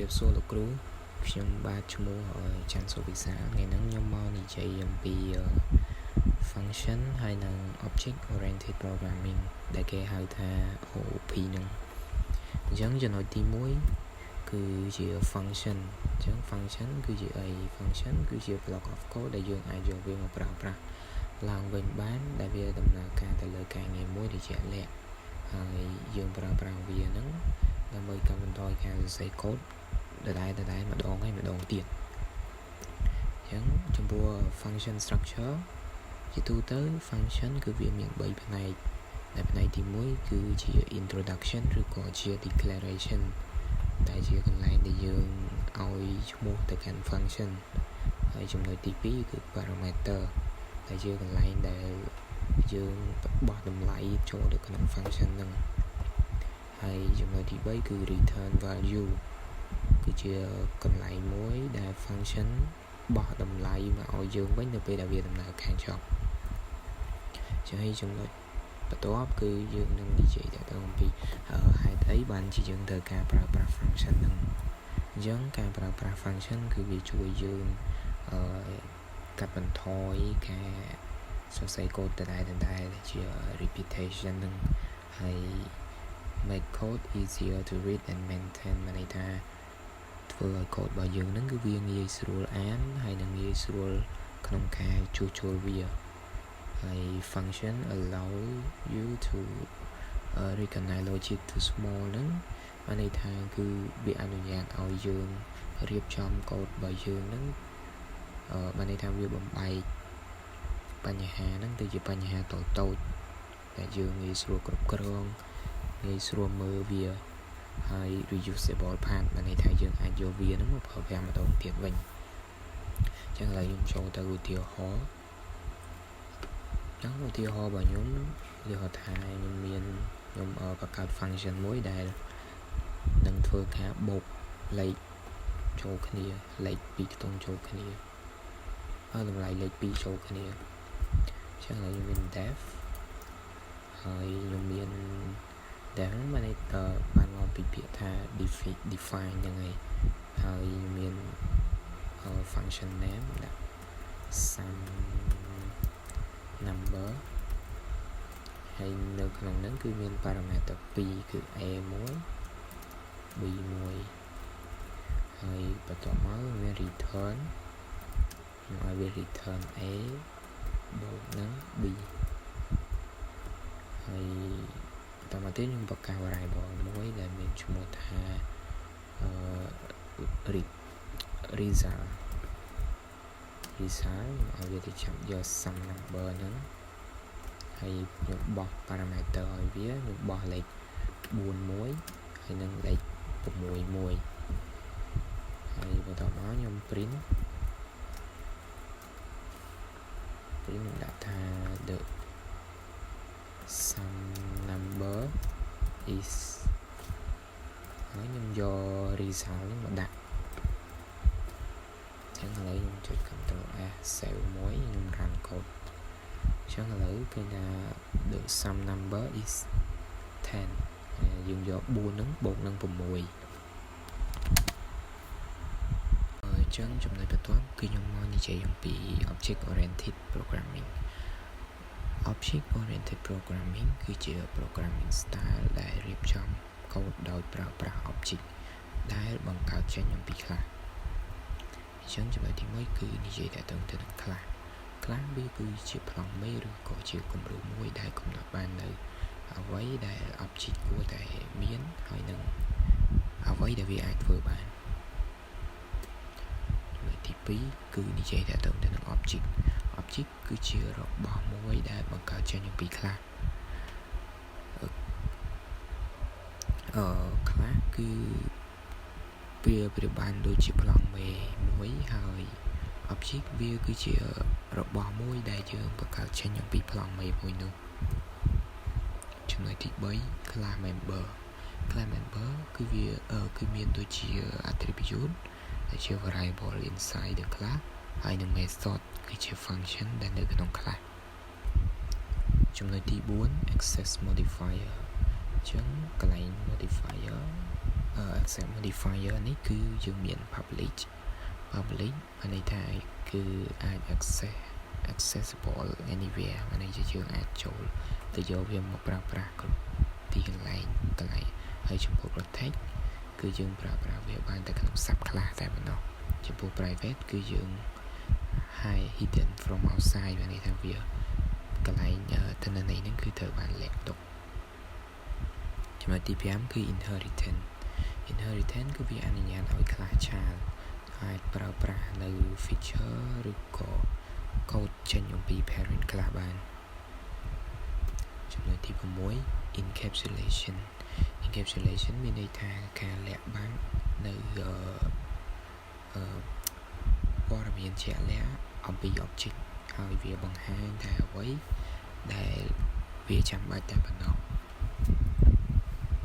Chụp số lục rúខ្ញុំបាទឈ្មោះច័ន្ទសុវិសាលថ្ងៃហ្នឹងខ្ញុំមកនិយាយអំពី function ហើយនិង object oriented programming ដែលគេហៅថា OOP ហ្នឹងអញ្ចឹងចំណុចទី1គឺជា function អញ្ចឹង function គឺជាអី function គឺជា block of code ដែលយើងអាចយកវាមកប្រើប្រាស់ឡើងវិញបានដែលវាដំណើរការទៅលើការងារមួយដែលជាក់លាក់ហើយយើងប្រើប្រាស់វាហ្នឹងដើម្បីកាត់បន្ថយការសរសេរ code ដដែលម្ដងហើយម្ដងទៀតអញ្ចឹងចំពោះ function structure ជាទូទៅ function គឺវាមាន3ផ្នែកដែលផ្នែកទី1គឺជា introduction ឬក៏ជា declaration ដែលជាកន្លែងដែលយើងឲ្យឈ្មោះទៅកាន់ function ហើយចំណុចទី2គឺ parameter ដែលជាកន្លែងដែលយើងបោះតម្លៃចូលទៅក្នុង function ហ្នឹងហើយចំណុចទី3គឺ return value គឺជាកន្លែងមួយដែល function បោះតម្លៃមកឲ្យយើងវិញនៅពេលដែលវាដំណើរការចប់ចឹងហើយចំណុចបន្ទាប់គឺយើងនឹងនិយាយទៅអំពីហេតុអីបានជាយើងត្រូវការប្រើប្រាស់ function ហ្នឹងអញ្ចឹងការប្រើប្រាស់ function គឺវាជួយយើងកាត់បន្ថយការសរសេរ code ដដែលជា repetition ហ្នឹងហើយ make code easier to read and maintain មានន័យថាធ្វើឲ្យ code របស់យើងហ្នឹងគឺវាងាយស្រួលអានហើយនិងងាយស្រួលក្នុងការជួសជុលវាហើយ function allow you to recognize logic to small ហ្នឹងមានន័យថាគឺវាអនុញ្ញាតឲ្យយើងរៀបចំ code របស់យើងហ្នឹងមានន័យថាវាបំបែកបញ្ហាហ្នឹងទៅជាបញ្ហាតូចៗដែលយើងងាយស្រួលគ្រប់គ្រងងាយស្រួលមើលវាហើយ reusable part មានន័យថាយើងអាចយកវាហ្នឹងមកប្រើប្រាស់ម្ដងទៀតវិញអញ្ចឹងឥឡូវខ្ញុំចូលទៅឧទាហរណ៍ឧទាហរណ៍របស់ខ្ញុំឧទាហរណ៍ថាខ្ញុំបង្កើត function មួយដែលនឹងធ្វើការបូកលេខចូលគ្នាលេខ2ខ្ទង់ចូលគ្នាហើយតម្លៃលេខ2ចូលគ្នាអញ្ចឹងឥឡូវខ្ញុំមាន def ហើយខ្ញុំមាន def បានមកពីពាក្យថា define ហ្នឹងហើយមាន function name ដាក់ sum number ហើយនៅក្នុងហ្នឹងគឺមាន parameter 2គឺ a1 b1 ហើយបន្ទាប់មកមាន return ខ្ញុំឲ្យវា return a បូកនឹង b ហើយបន្តមកទៀតខ្ញុំបង្កើត variable មួយដែលមានឈ្មោះថា result ខ្ញុំឲ្យវាទៅចាប់យក sum number ហ្នឹងហើយខ្ញុំបោះ parameter ឲ្យវាខ្ញុំបោះលេខ4 មួយហើយនឹងលេខ6 មួយហើយបន្តមកខ្ញុំ print ដាក់ថា the sum number is ហើយខ្ញុំយក result នេះមកដាក់អញ្ចឹងឥឡូវខ្ញុំចុច Ctrl S save មួយខ្ញុំ run code អញ្ចឹងឥឡូវគឺថា the sum number is 10យើងយក4ហ្នឹងបូកនឹង6អញ្ចឹងចំណុចបន្ទាប់គឺខ្ញុំមកនិយាយអំពី object oriented programming object oriented programming គឺជា programming style ដែលរៀបចំ code ដោយប្រើប្រាស់ object ដែលបង្កើតចេញអំពី class អញ្ចឹងចំណុចទី1គឺនិយាយទៅនឹង class វាគឺជាប្លង់មេឬក៏ជាគំរូមួយដែលកំណត់បាននៅអ្វីដែល object គួរតែមានហើយនឹងអ្វីដែលវាអាចធ្វើបានចំណុចទី2គឺនិយាយទៅនឹង object គឺជារបស់មួយដែលបង្កើតចេញអំពី class class គឺវាប្រៀបបានដូចជាប្លង់មេមួយហើយ object វាគឺជារបស់មួយដែលយើងបង្កើតចេញអំពីប្លង់មេមួយនោះចំណុចទី3 class member គឺវាគឺមានដូចជា attribute ដែលជា variable inside the class ហើយនិង method គឺជា function ដែលនៅក្នុង class ចំណុចទី4 access modifier អញ្ចឹងកន្លែង modifier accept modifier នេះគឺយើងមាន public អានេះថាគឺអាច accessible anywhere អានេះជាយើងអាចចូលទៅយកវាមកប្រើប្រាស់គ្រប់ទីកន្លែងហើយចំពោះ protect គឺយើងប្រើប្រាស់វាបានតែក្នុង sub class តែប៉ុណ្ណោះចំពោះ private គឺយើង hide hidden from outside អានេះថាវាកន្លែងទិន្នន័យហ្នឹងគឺត្រូវបានលាក់ទុកចំណុចទី5គឺ inheritance គឺវាអនុញ្ញាតឲ្យ class child អាចប្រើប្រាស់នៅ feature ឬក៏ code ចេញអំពី parent class បានចំណុចទី6 encapsulation មានន័យថាការលាក់បាំងនៅព័ត៌មានជាក់លាក់អំពី object ហើយវាបង្ហាញតែអ្វីដែលវាចាំបាច់តែប៉ុណ្ណោះ